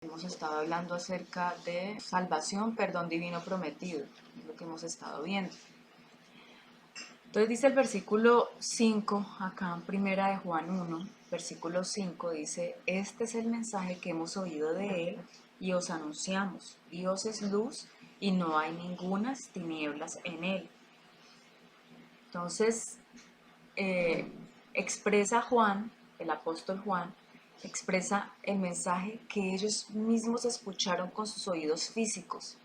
Hemos estado hablando acerca de salvación, perdón divino prometido, es lo que hemos estado viendo. Entonces dice el versículo 5, acá en primera de Juan 1, versículo 5, dice: este es el mensaje que hemos oído de él y os anunciamos. Dios es luz y no hay ningunas tinieblas en él. Entonces, expresa Juan, el apóstol Juan, expresa el mensaje que ellos mismos escucharon con sus oídos físicos,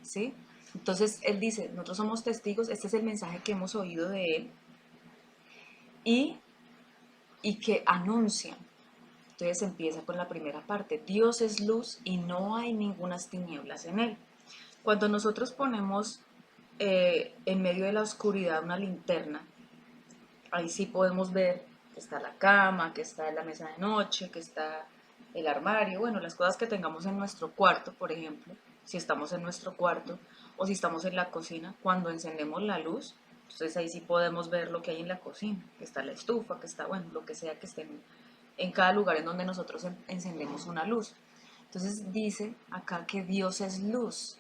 ¿sí? Entonces él dice, nosotros somos testigos, este es el mensaje que hemos oído de él y, y que anuncian. Entonces empieza con la primera parte, Dios es luz y no hay ningunas tinieblas en él. Cuando nosotros ponemos en medio de la oscuridad una linterna, ahí sí podemos ver que está la cama, que está la mesa de noche, que está el armario, bueno, las cosas que tengamos en nuestro cuarto, por ejemplo, si estamos en nuestro cuarto o si estamos en la cocina, cuando encendemos la luz, entonces ahí sí podemos ver lo que hay en la cocina, que está la estufa, que está, bueno, lo que sea que esté en cada lugar en donde nosotros encendemos una luz. Entonces dice acá que Dios es luz.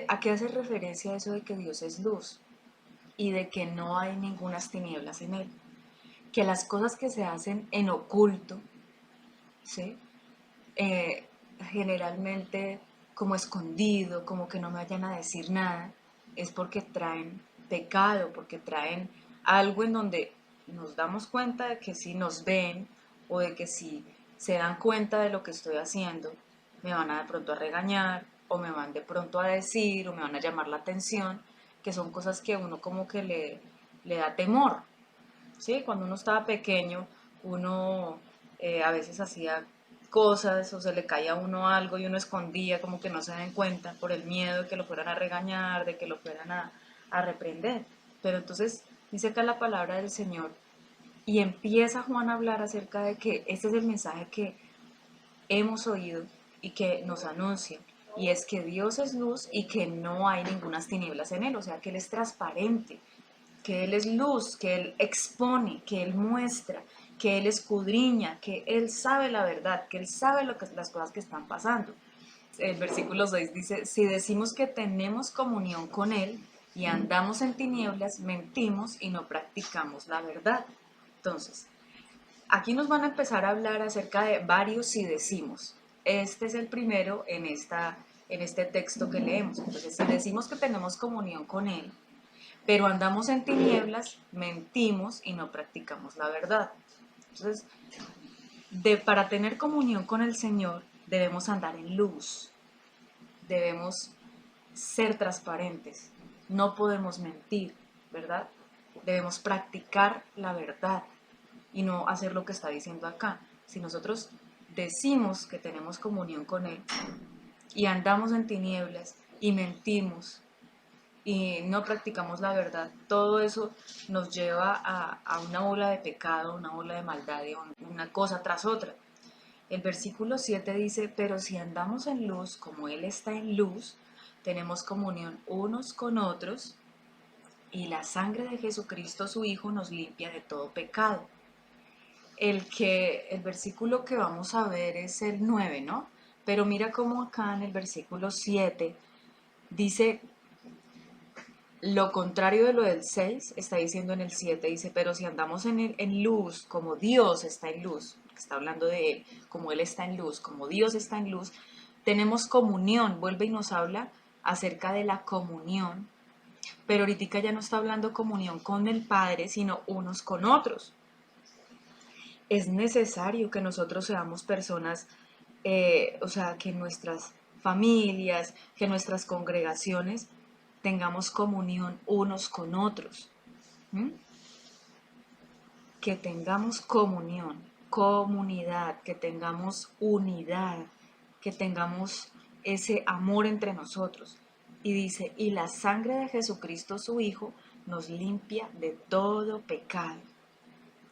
¿A qué hace referencia eso de que Dios es luz? Y de que no hay ningunas tinieblas en él. Que las cosas que se hacen en oculto, ¿sí? Eh, generalmente como escondido, como que no me vayan a decir nada, es porque traen pecado, porque traen algo en donde nos damos cuenta de que si nos ven o de que si se dan cuenta de lo que estoy haciendo, me van a de pronto a regañar o me van de pronto a decir o me van a llamar la atención, que son cosas que uno como que le da temor, ¿sí? Cuando uno estaba pequeño, uno a veces hacía cosas o se le caía a uno algo y uno escondía como que no se den cuenta por el miedo de que lo fueran a regañar, de que lo fueran a reprender. Pero entonces dice acá la palabra del Señor y empieza Juan a hablar acerca de que este es el mensaje que hemos oído y que nos anuncia, y es que Dios es luz y que no hay ninguna tinieblas en él, o sea que Él es transparente, que Él es luz, que Él expone, que Él muestra, que Él escudriña, que Él sabe la verdad, que Él sabe las cosas que están pasando. El versículo 6 dice, si decimos que tenemos comunión con Él y andamos en tinieblas, mentimos y no practicamos la verdad. Entonces, aquí nos van a empezar a hablar acerca de varios si decimos. Este es el primero en este texto que leemos. Entonces, si decimos que tenemos comunión con Él, pero andamos en tinieblas, mentimos y no practicamos la verdad. Entonces, para tener comunión con el Señor, debemos andar en luz, debemos ser transparentes, no podemos mentir, ¿verdad? Debemos practicar la verdad y no hacer lo que está diciendo acá. Si nosotros decimos que tenemos comunión con Él y andamos en tinieblas y mentimos y no practicamos la verdad, todo eso nos lleva a una ola de pecado, una ola de maldad, una cosa tras otra. El versículo 7 dice, pero si andamos en luz como Él está en luz, tenemos comunión unos con otros y la sangre de Jesucristo su Hijo nos limpia de todo pecado. El versículo que vamos a ver es el 9, ¿no? Pero mira cómo acá en el versículo 7 dice lo contrario de lo del 6, está diciendo en el 7, dice, pero si andamos en luz, como Dios está en luz, está hablando de Él, como Él está en luz, como Dios está en luz, tenemos comunión, vuelve y nos habla acerca de la comunión, pero ahorita ya no está hablando comunión con el Padre, sino unos con otros. Es necesario que nosotros seamos personas, o sea, que nuestras familias, que nuestras congregaciones tengamos comunión unos con otros. ¿Mm? Que tengamos comunión, comunidad, que tengamos unidad, que tengamos ese amor entre nosotros. Y dice, y la sangre de Jesucristo su Hijo nos limpia de todo pecado.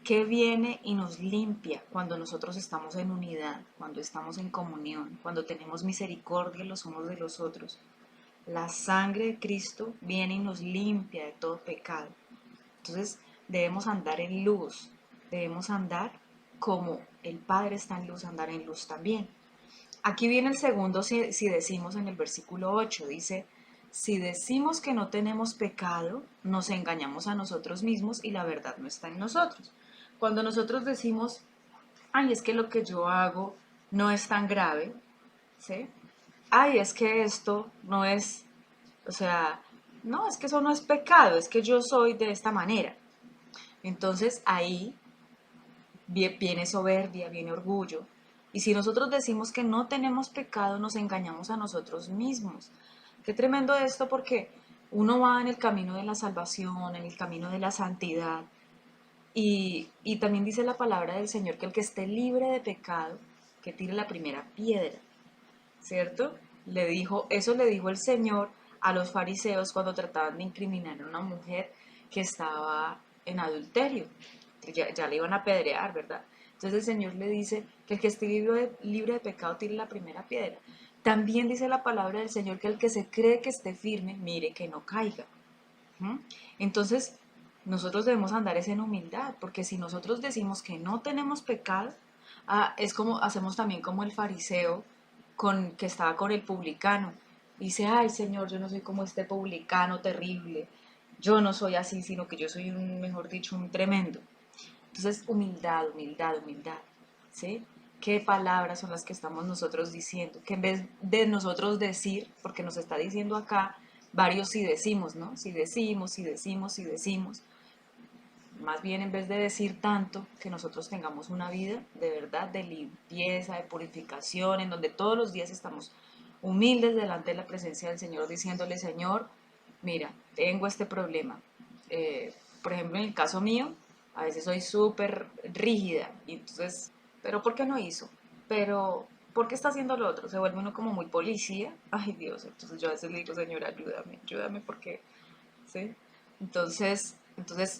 ¿Qué viene y nos limpia cuando nosotros estamos en unidad, cuando estamos en comunión, cuando tenemos misericordia los unos de los otros? La sangre de Cristo viene y nos limpia de todo pecado. Entonces debemos andar en luz, debemos andar como el Padre está en luz, andar en luz también. Aquí viene el segundo si decimos en el versículo 8, dice, si decimos que no tenemos pecado, nos engañamos a nosotros mismos y la verdad no está en nosotros. Cuando nosotros decimos, ay, es que lo que yo hago no es tan grave, ¿sí? Ay, es que esto no es, o sea, no, es que eso no es pecado, es que yo soy de esta manera. Entonces ahí viene soberbia, viene orgullo. Y si nosotros decimos que no tenemos pecado, nos engañamos a nosotros mismos. Qué tremendo esto porque uno va en el camino de la salvación, en el camino de la santidad. Y también dice la palabra del Señor que el que esté libre de pecado, que tire la primera piedra, ¿cierto? Eso le dijo el Señor a los fariseos cuando trataban de incriminar a una mujer que estaba en adulterio. Ya le iban a apedrear, ¿verdad? Entonces el Señor le dice que el que esté libre de pecado tire la primera piedra. También dice la palabra del Señor que el que se cree que esté firme, mire que no caiga. ¿Mm? Entonces, nosotros debemos andar es en humildad, porque si nosotros decimos que no tenemos pecado, es como hacemos también como el fariseo que estaba con el publicano. Dice, ay Señor, yo no soy como este publicano terrible, yo no soy así, sino que yo soy un, mejor dicho, un tremendo. Entonces, humildad, humildad, humildad, ¿sí? ¿Qué palabras son las que estamos nosotros diciendo? Que en vez de nosotros decir, porque nos está diciendo acá varios si decimos, ¿no? Si decimos, si decimos, si decimos. Más bien en vez de decir tanto, que nosotros tengamos una vida de verdad, de limpieza, de purificación, en donde todos los días estamos humildes delante de la presencia del Señor, diciéndole, Señor, mira, tengo este problema. Por ejemplo, en el caso mío, a veces soy súper rígida, y entonces, ¿pero por qué no hizo? Pero, ¿por qué está haciendo lo otro? Se vuelve uno como muy policía. Ay, Dios, entonces yo a veces le digo, Señor, ayúdame, ayúdame porque, ¿sí? Entonces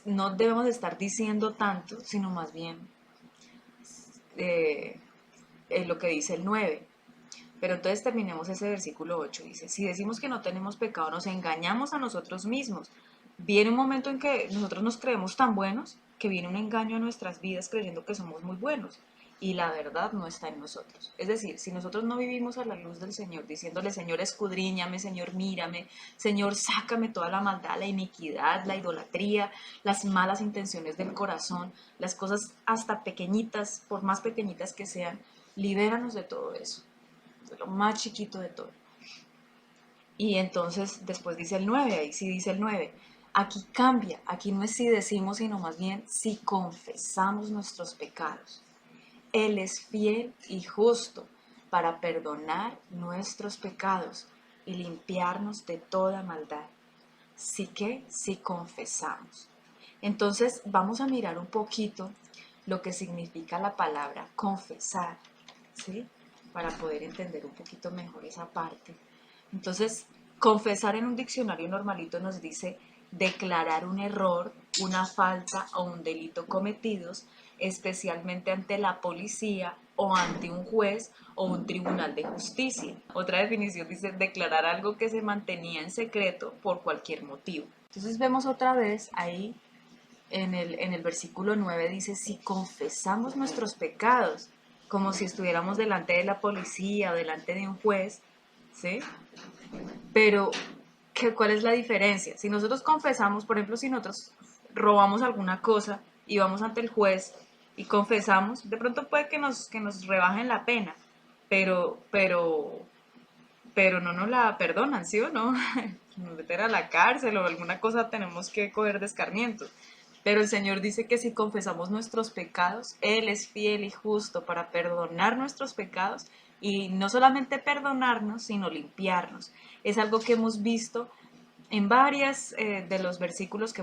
no debemos estar diciendo tanto, sino más bien eh, lo que dice el 9. Pero entonces terminemos ese versículo 8. Dice, si decimos que no tenemos pecado, nos engañamos a nosotros mismos. Viene un momento en que nosotros nos creemos tan buenos que viene un engaño a nuestras vidas creyendo que somos muy buenos. Y la verdad no está en nosotros. Es decir, si nosotros no vivimos a la luz del Señor, diciéndole, Señor, escudriñame, Señor, mírame, Señor, sácame toda la maldad, la iniquidad, la idolatría, las malas intenciones del corazón, las cosas hasta pequeñitas, por más pequeñitas que sean, libéranos de todo eso, de lo más chiquito de todo. Y entonces después dice el 9, ahí sí dice el 9. Aquí cambia, aquí no es si decimos, sino más bien si confesamos nuestros pecados. Él es fiel y justo para perdonar nuestros pecados y limpiarnos de toda maldad. Sí que si confesamos. Entonces vamos a mirar un poquito lo que significa la palabra confesar, ¿sí? Para poder entender un poquito mejor esa parte. Entonces, confesar en un diccionario normalito nos dice declarar un error, una falta o un delito cometidos, especialmente ante la policía o ante un juez o un tribunal de justicia. Otra definición dice declarar algo que se mantenía en secreto por cualquier motivo. Entonces vemos otra vez ahí en el versículo 9 dice, si confesamos nuestros pecados, como si estuviéramos delante de la policía o delante de un juez, ¿sí? Pero, ¿cuál es la diferencia? Si nosotros confesamos, por ejemplo, si nosotros robamos alguna cosa y vamos ante el juez y confesamos, de pronto puede que nos rebajen la pena, pero no nos la perdonan, ¿sí o no? Nos meter a la cárcel o alguna cosa tenemos que coger de escarmiento. Pero el Señor dice que si confesamos nuestros pecados, Él es fiel y justo para perdonar nuestros pecados y no solamente perdonarnos, sino limpiarnos. Es algo que hemos visto en varias de los versículos que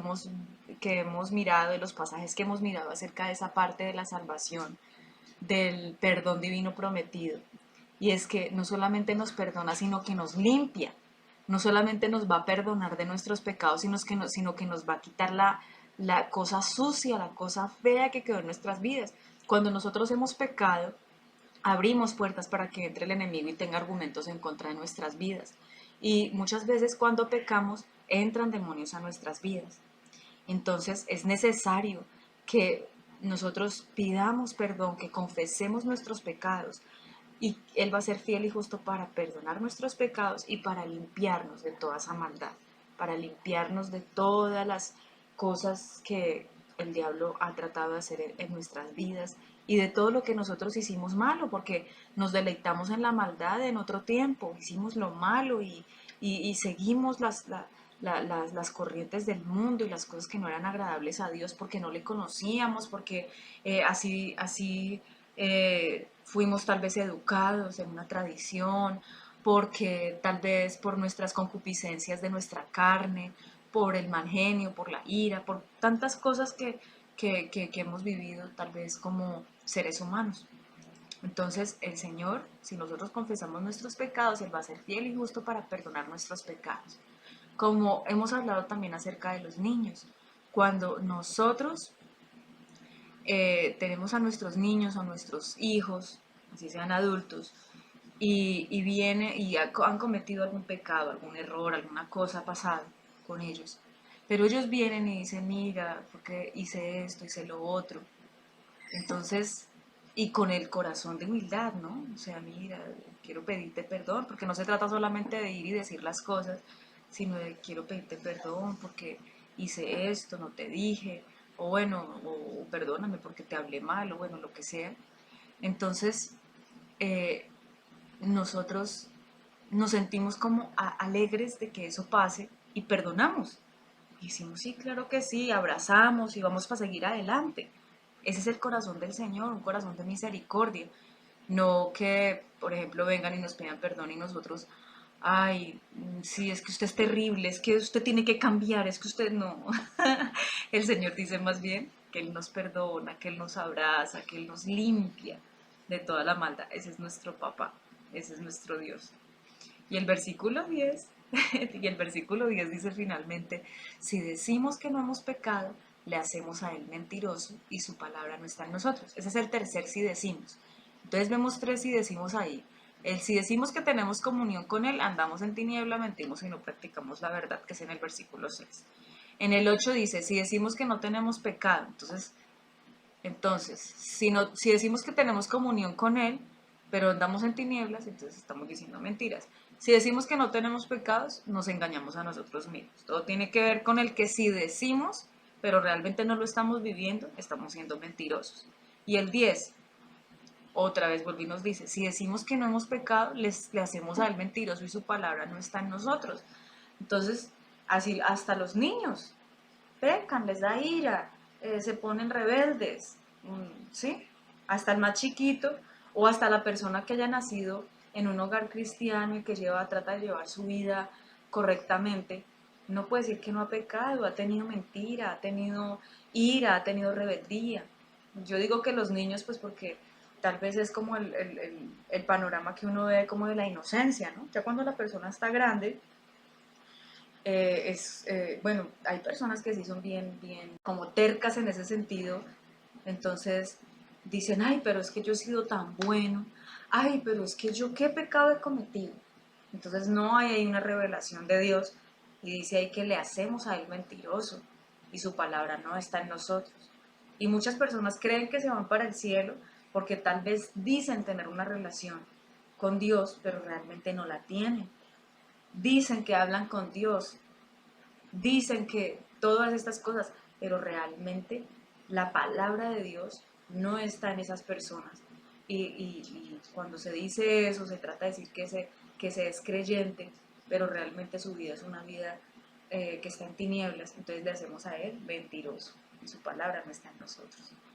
hemos mirado, de los pasajes que hemos mirado acerca de esa parte de la salvación, del perdón divino prometido. Y es que no solamente nos perdona, sino que nos limpia. No solamente nos va a perdonar de nuestros pecados, sino que nos va a quitar la cosa sucia, la cosa fea que quedó en nuestras vidas. Cuando nosotros hemos pecado, abrimos puertas para que entre el enemigo y tenga argumentos en contra de nuestras vidas. Y muchas veces cuando pecamos, entran demonios a nuestras vidas. Entonces es necesario que nosotros pidamos perdón, que confesemos nuestros pecados, y Él va a ser fiel y justo para perdonar nuestros pecados y para limpiarnos de toda esa maldad, para limpiarnos de todas las cosas que el diablo ha tratado de hacer en nuestras vidas y de todo lo que nosotros hicimos malo, porque nos deleitamos en la maldad en otro tiempo, hicimos lo malo y seguimos las corrientes del mundo y las cosas que no eran agradables a Dios porque no le conocíamos, porque así fuimos tal vez educados en una tradición, porque tal vez por nuestras concupiscencias de nuestra carne, por el mal genio, por la ira, por tantas cosas que hemos vivido tal vez como seres humanos. Entonces el Señor, si nosotros confesamos nuestros pecados, Él va a ser fiel y justo para perdonar nuestros pecados. Como hemos hablado también acerca de los niños, cuando nosotros tenemos a nuestros niños, a nuestros hijos, así sean adultos, y viene y han cometido algún pecado, algún error, alguna cosa pasada con ellos. Pero ellos vienen y dicen, mira, porque hice esto, hice lo otro. Entonces, y con el corazón de humildad, ¿no? O sea, mira, quiero pedirte perdón, porque no se trata solamente de ir y decir las cosas, sino de quiero pedirte perdón porque hice esto, no te dije, o bueno, o perdóname porque te hablé mal, o bueno, lo que sea. Entonces, eh, nosotros nos sentimos como alegres de que eso pase y perdonamos. Y decimos, sí, claro que sí, abrazamos y vamos para seguir adelante. Ese es el corazón del Señor, un corazón de misericordia. No que, por ejemplo, vengan y nos pidan perdón y nosotros, ay, sí, es que usted es terrible, es que usted tiene que cambiar, es que usted no. El Señor dice más bien que Él nos perdona, que Él nos abraza, que Él nos limpia de toda la maldad. Ese es nuestro papá, ese es nuestro Dios. Y el versículo 10 y el versículo 10 dice finalmente, si decimos que no hemos pecado, le hacemos a él mentiroso y su palabra no está en nosotros. Ese es el tercer si decimos. Entonces vemos tres si decimos ahí. El si decimos que tenemos comunión con él, andamos en tiniebla, mentimos y no practicamos la verdad, que es en el versículo 6. En el 8 dice, si decimos que no tenemos pecado, entonces, si decimos que tenemos comunión con Él, pero andamos en tinieblas, entonces estamos diciendo mentiras. Si decimos que no tenemos pecados, nos engañamos a nosotros mismos. Todo tiene que ver con el que si decimos, pero realmente no lo estamos viviendo, estamos siendo mentirosos. Y el 10 otra vez volví y nos dice, si decimos que no hemos pecado, le hacemos a Él mentiroso y su palabra no está en nosotros. Entonces, así hasta los niños pecan, les da ira, se ponen rebeldes, ¿sí? Hasta el más chiquito o hasta la persona que haya nacido en un hogar cristiano y que trata de llevar su vida correctamente, no puede decir que no ha pecado, ha tenido mentira, ha tenido ira, ha tenido rebeldía. Yo digo que los niños, pues porque tal vez es como el panorama que uno ve como de la inocencia, ¿no? Ya cuando la persona está grande, bueno, hay personas que sí son bien, como tercas en ese sentido, entonces dicen, ay, pero es que yo he sido tan bueno, ay, pero es que yo qué pecado he cometido. Entonces no hay ahí una revelación de Dios y dice ahí que le hacemos a él mentiroso y su palabra no está en nosotros. Y muchas personas creen que se van para el cielo porque tal vez dicen tener una relación con Dios, pero realmente no la tienen. Dicen que hablan con Dios, dicen que todas estas cosas, pero realmente la palabra de Dios no está en esas personas. Y cuando se dice eso, se trata de decir que se es creyente, pero realmente su vida es una vida que está en tinieblas, entonces le hacemos a él mentiroso y su palabra no está en nosotros.